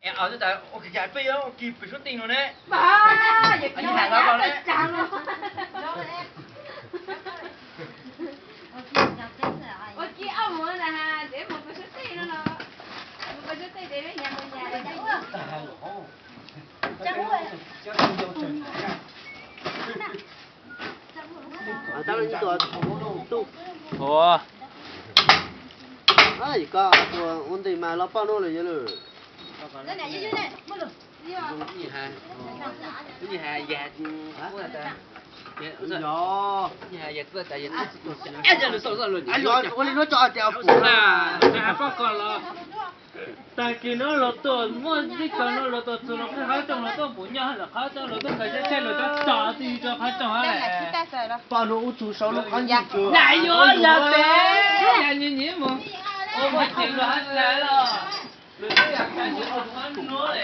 哎，我在我给家飞了，我给不说定了呢。妈，也你看他搞嘞。我给澳门了哈，这不是对了咯，不是对这边年不年的。啊，当然你多都。哦。哎，个我得买了半路了也了。那俩有呢，没了。你还眼睛啊？哟，你还也个在眼睛。哎，这手了，哎呦，我跟你说这家伙。là à phát còn là tại vì nó là tôi muốn đi cái nó là tôi tụi nó cái khá trong là tôi muốn nhá là khá trong là tôi cái xe là tôi trả thì cho khá trong á半路出手了，看你就。哪有了呗？呀你么？我听着还来了，人家看你好多嘞。